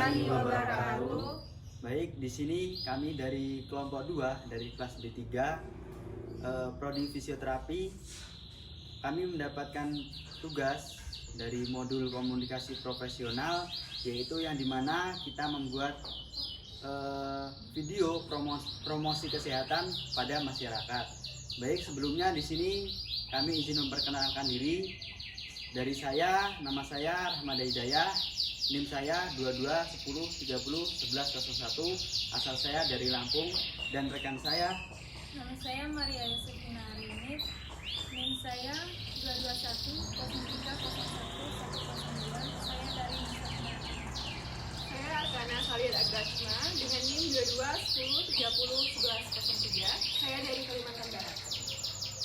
warahmatullahi wabarakatuh. Baik, di sini kami dari kelompok 2 dari kelas D3 Prodi Fisioterapi. Kami mendapatkan tugas dari modul komunikasi profesional, yaitu yang dimana kita membuat video promosi kesehatan pada masyarakat. Baik, sebelumnya di sini kami izin memperkenalkan diri. Dari saya, nama saya Rahmada Hidayah, NIM saya 2210301101, asal saya dari Lampung, dan rekan saya Nama saya Maria Yusufina Arinit, NIM saya 22103011109, saya dari Nusantara. Saya Arkana Khalid Agasma dengan NIM 2210301103. Saya dari Kalimantan Barat.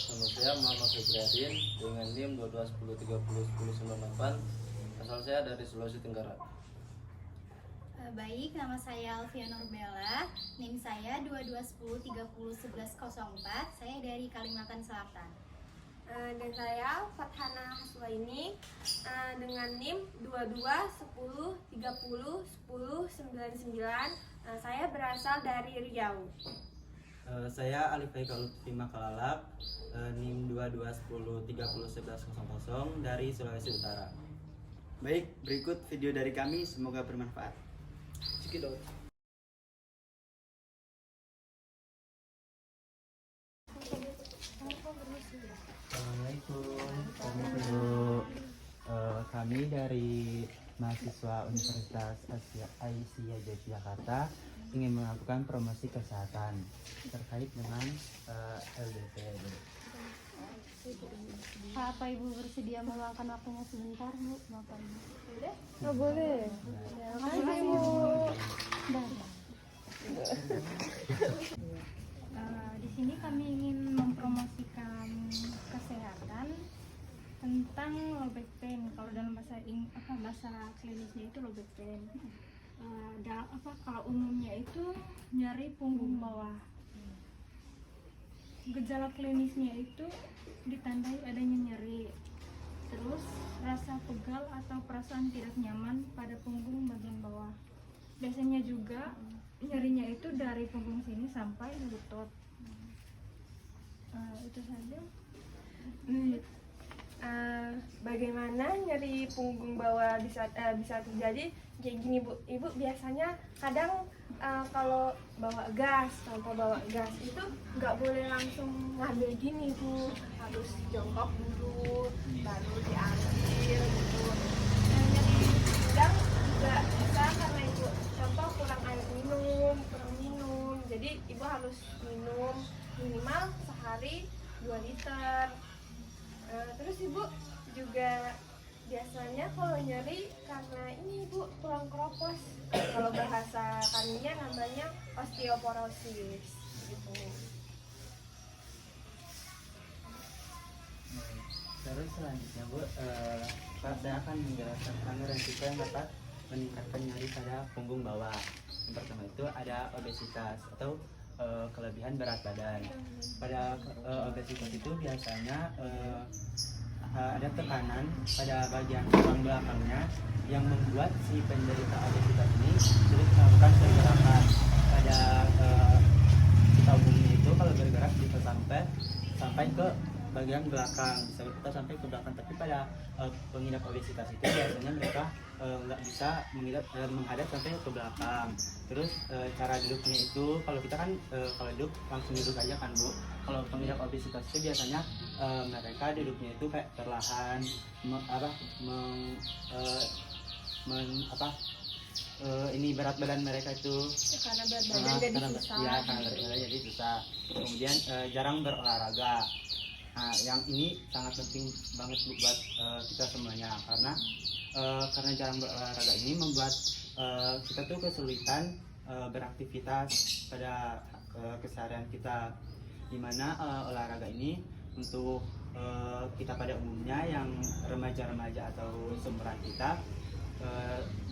Nama saya Muhammad Febradin dengan NIM 2210301098, asal saya dari Sulawesi Tenggara. Baik, nama saya Alfia Nurbella, NIM saya 2210301104, saya dari Kalimantan Selatan. Dan saya Fathana Haswaini dengan NIM 2210301099. Saya berasal dari Riau. Saya Alif Haikal Lutfi Makalalap, NIM 2210301100 dari Sulawesi Utara. Baik, berikut video dari kami, semoga bermanfaat. Cekidot. Assalamualaikum. Kami dari mahasiswa Universitas Aisyah Yogyakarta ingin melakukan promosi kesehatan terkait dengan LDP. Pak, apa Ibu bersedia meluangkan waktunya sebentar, Bu? Bapak Ibu. Oh, boleh. Makasih, Ibu. Di sini kami ingin mempromosikan kesehatan tentang low back pain. Kalau dalam bahasa klinisnya itu low back pain. Kalau umumnya itu nyeri punggung bawah. Gejala klinisnya itu ditandai adanya nyeri, terus rasa pegal atau perasaan tidak nyaman pada punggung bagian bawah. Biasanya juga nyerinya itu dari punggung sini sampai lutut. Itu saja. Bagaimana nyeri punggung bawah bisa terjadi? Kayak gini, Bu. Ibu biasanya kadang kalau bawa gas, tanpa bawa gas itu nggak boleh langsung ngambil gini, Bu. Harus jongkok dulu, baru diambil gitu. Nyeri pinggang juga bisa karena Ibu contoh kurang air minum, jadi Ibu harus minum minimal sehari 2 liter. Terus Ibu juga biasanya kalau nyeri karena ini Bu tulang kropos, kalau bahasa kaminya namanya osteoporosis gitu. Terus selanjutnya, Bu, saya akan menjelaskan tentang resiko yang dapat meningkatkan nyeri pada punggung bawah. Yang pertama itu ada obesitas atau kelebihan berat badan. Pada obesitas itu biasanya ada tekanan pada bagian tulang belakangnya yang membuat si penderita obesitas ini sulit melakukan pergerakan. Pada kita umumnya itu kalau bergerak bisa sampai ke bagian belakang, bisa kita sampai ke belakang. Tapi pada pengidap obesitas itu biasanya mereka nggak bisa menghadap sampai ke belakang. Terus cara duduknya itu kalau kita kan kalau duduk langsung duduk aja kan, Bu. Kalau pengidap obesitas itu biasanya mereka duduknya itu kayak perlahan, ini berat badan mereka itu Karena berat badan jadi susah. Ya, karena berat badan jadi susah. Kemudian jarang berolahraga. Nah, yang ini sangat penting banget, Bu, buat kita semuanya, karena jarang berolahraga ini membuat kita tuh kesulitan beraktivitas pada keseharian kita, dimana olahraga ini untuk kita pada umumnya yang remaja-remaja atau seumuran kita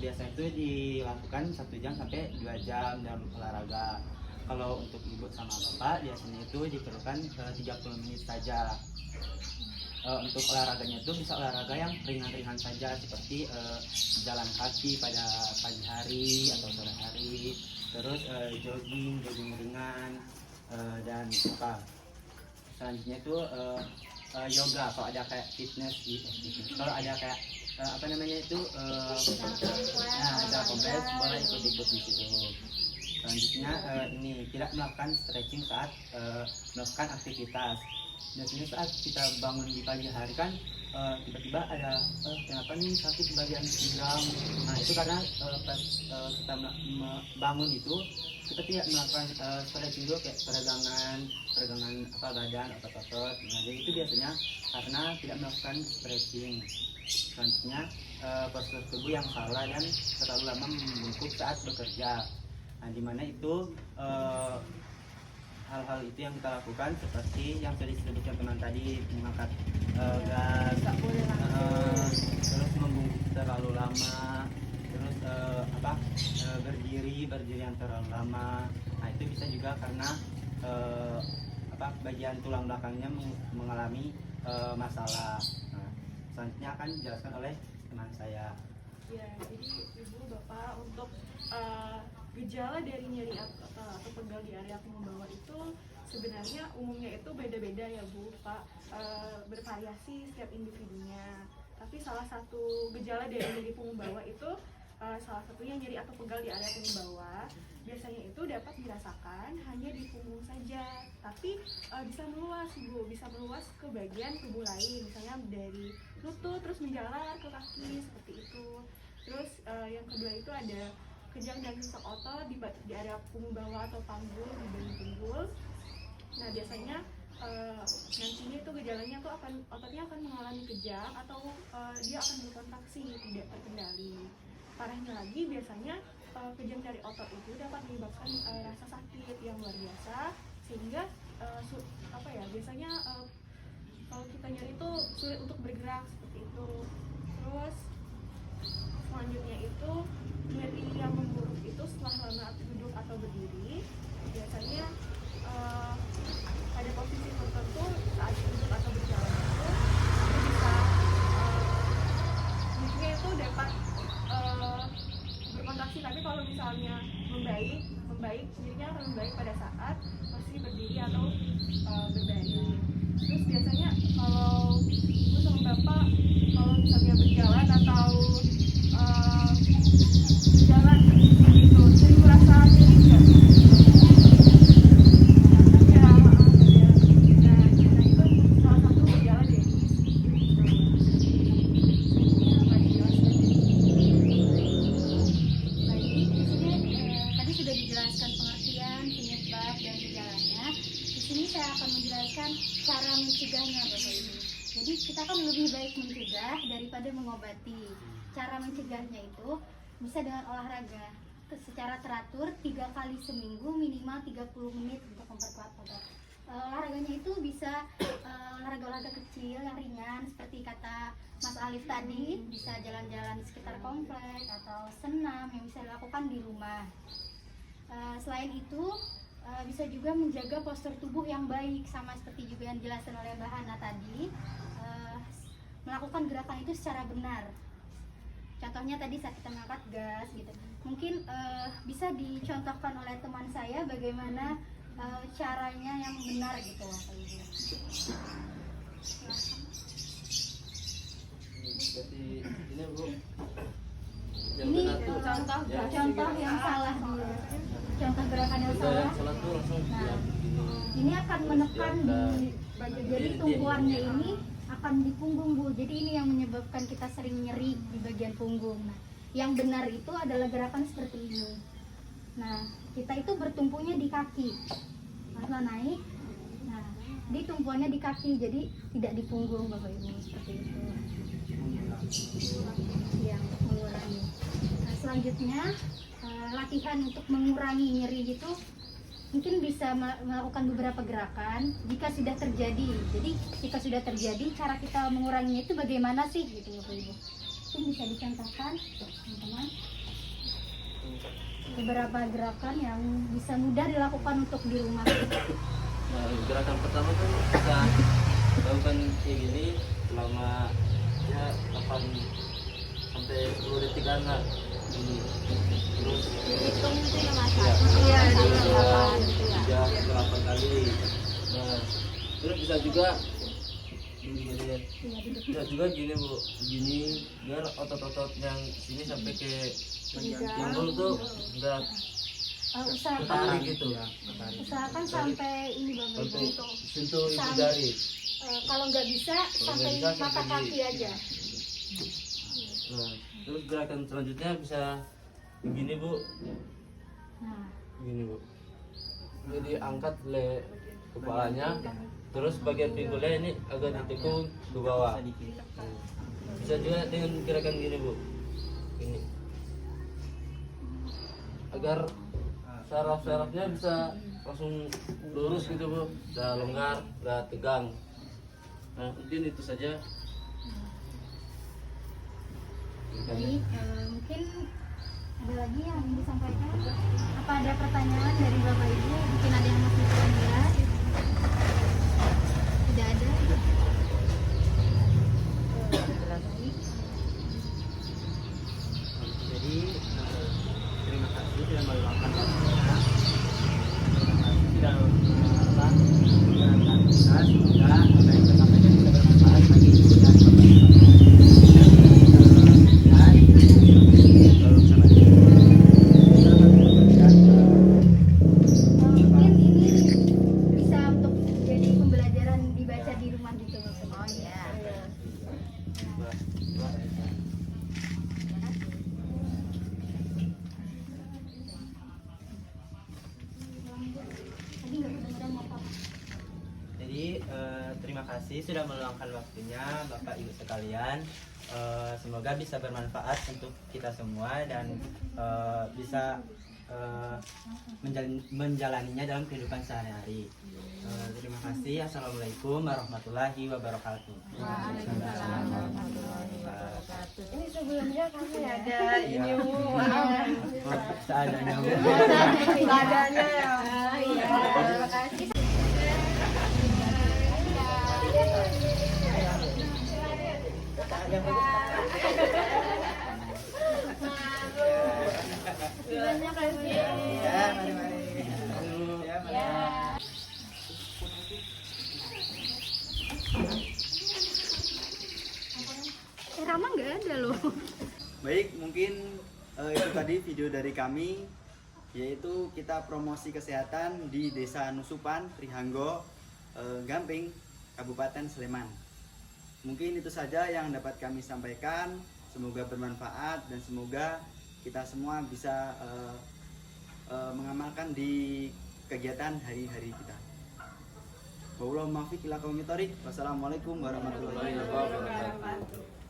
biasanya itu dilakukan 1 jam sampai 2 jam dalam olahraga. Kalau untuk ibu sama bapak biasanya itu diperlukan 30 menit saja. untuk olahraganya itu bisa olahraga yang ringan-ringan saja seperti jalan kaki pada pagi hari atau sore hari, terus jogging ringan, dan apa selanjutnya itu yoga kalau ada kayak fitness kalau ada kayak apa namanya itu ada kompleks boleh ikut-ikut di situ. Selanjutnya ini tidak melakukan stretching saat melakukan aktivitas. Biasanya saat kita bangun di pagi hari kan tiba-tiba ada kenapa nih sakit di bagian pinggang. Nah itu karena pas kita bangun itu kita tidak melakukan stretching dulu kayak peregangan apa badan otot-otot. Nah jadi itu biasanya karena tidak melakukan stretching. Selanjutnya postur tubuh yang salah dan terlalu lama membungkuk saat bekerja. Nah dimana itu hal-hal itu yang kita lakukan seperti yang sudah disebutkan teman tadi, mengangkat gas, terus membungkuk terlalu lama, terus berdiri yang terlalu lama. Nah itu bisa juga karena bagian tulang belakangnya mengalami masalah. Nah, selanjutnya akan dijelaskan oleh teman saya. Ya, jadi Ibu Bapak untuk gejala dari nyeri atau pegal di area punggung bawah itu sebenarnya umumnya itu beda-beda ya Bu Pak, bervariasi setiap individunya. Tapi salah satu gejala dari nyeri punggung bawah itu salah satunya nyeri atau pegal di area punggung bawah. Biasanya itu dapat dirasakan hanya di punggung saja, tapi bisa meluas Bu, bisa meluas ke bagian tubuh lain, misalnya dari lutut terus menjalar ke kaki seperti itu. Terus yang kedua itu ada kejang dan sesak otot di area punggung bawah atau panggul di bagian pinggul. Nah biasanya nantinya itu gejalanya tuh ototnya akan mengalami kejang atau dia akan berkontraksi tidak terkendali. Parahnya lagi biasanya kejang dari otot itu dapat menyebabkan rasa sakit yang luar biasa sehingga biasanya kalau kita nyeri itu sulit untuk bergerak seperti itu. Terus selanjutnya itu nyeri yang memburuk itu setelah lama duduk atau berdiri, biasanya pada posisi tertentu saat duduk atau berjalan itu bisa nyerinya itu dapat berkontraksi, tapi kalau misalnya membaik nyerinya akan membaik pada saat masih berdiri atau berbaring. Terus biasanya kalau Ibu sama Bapak kalau misalnya berjalan atau jalan gitu, sering merasa nyeri nggak? Nah itu salah satu gejala dari Tadi sudah dijelaskan pengertian, penyebab dan gejalanya. Di sini saya akan menjelaskan cara mencegahnya Bapak Ibu. Jadi kita kan lebih baik mencegah daripada mengobati. Cara mencegahnya itu bisa dengan olahraga secara teratur 3 kali seminggu minimal 30 menit untuk memperkuat otot. Olahraganya itu bisa olahraga-olahraga kecil yang ringan seperti kata Mas Alif tadi, bisa jalan-jalan di sekitar komplek atau senam yang bisa dilakukan di rumah. Selain itu bisa juga menjaga postur tubuh yang baik, sama seperti juga yang dijelaskan oleh Mbak Hana tadi, melakukan gerakan itu secara benar. Contohnya tadi saat kita mengangkat gas gitu, mungkin bisa dicontohkan oleh teman saya bagaimana caranya yang benar gitu Bapak Ibu. Jadi ini Bu, Ini contoh yang salah dulu. Contoh gerakan yang salah. salah tuh langsung Nah, ini akan menekan di jadi tumpuannya ini akan di punggung Bu. Jadi ini yang menyebabkan kita sering nyeri di bagian punggung. Nah, yang benar itu adalah gerakan seperti ini. Nah, kita itu bertumpunya di kaki. Nah, naik. Nah, di tumpuannya di kaki, jadi tidak di punggung Bapak Ibu seperti itu. Ya, untuk mengurangi. Nah, selanjutnya latihan untuk mengurangi nyeri itu mungkin bisa melakukan beberapa gerakan jika sudah terjadi. Jadi jika sudah terjadi, cara kita menguranginya itu bagaimana sih gitu Bapak Ibu. Mungkin bisa dicontohkan teman-teman beberapa gerakan yang bisa mudah dilakukan untuk di rumah. Nah, gerakan pertama kan kita lakukan kayak gini selama ya 8 sampai 10 detikan lah ini. Terus Hitung itu ya Mas. Iya. Iya, Dua, delapan gitu ya. 3 sampai 8 kali. Nah, terus bisa juga gini ya. Bisa juga gini Bu, gini biar otot-otot yang sini sampai ke pinggul tuh enggak Usahakan ketarik gitu. usahakan sampai ini Bapak Sampai Ibu. sentuh itu jari. Kalau nggak bisa sampai nggak bisa, mata sampai kaki di- aja. Nah, terus gerakan selanjutnya bisa begini Bu, Nah, begini Bu. Ini diangkat kepalanya, terus bagian pinggulnya ini agak ditekuk ke bawah. Bisa juga dengan gerakan gini Bu, ini agar saraf-sarafnya bisa langsung lurus gitu Bu, udah longgar, udah tegang. Nah mungkin itu saja. jadi mungkin ada lagi yang ingin disampaikan. Apa ada pertanyaan dari Bapak Ibu? Mungkin ada yang masih kurang jelas. Tidak ada. Jadi terima kasih sudah meluangkan waktunya. Terima kasih sudah mendengarkan kita. Semoga apa yang kita sampaikan bisa bermanfaat bagi ibu dan bapak. Mungkin ini bisa untuk jadi pembelajaran dibaca di rumah gitu. Oh iya. Tadi nggak kedengeran apa. Jadi terima kasih sudah meluangkan waktunya Bapak Ibu sekalian. Semoga bisa bermanfaat untuk kita semua dan bisa menjalaninya dalam kehidupan sehari-hari. Terima kasih. Assalamualaikum warahmatullahi wabarakatuh. Waalaikumsalam warahmatullahi wabarakatuh. Ini sebelumnya kami ada Iya. ini Bu, maaf. Seadanya Bu. Seadanya ya. Iya. Terima kasih. Terima kasih. Ya, mari-mari. Ya, mari. Rama nggak ada loh. Baik, mungkin itu tadi video dari kami, yaitu kita promosi kesehatan di Desa Nusupan, Trihanggo, Gamping, Kabupaten Sleman. Mungkin itu saja yang dapat kami sampaikan. Semoga bermanfaat dan semoga kita semua bisa mengamalkan di kegiatan hari-hari kita. Wassalamualaikum warahmatullahi wabarakatuh.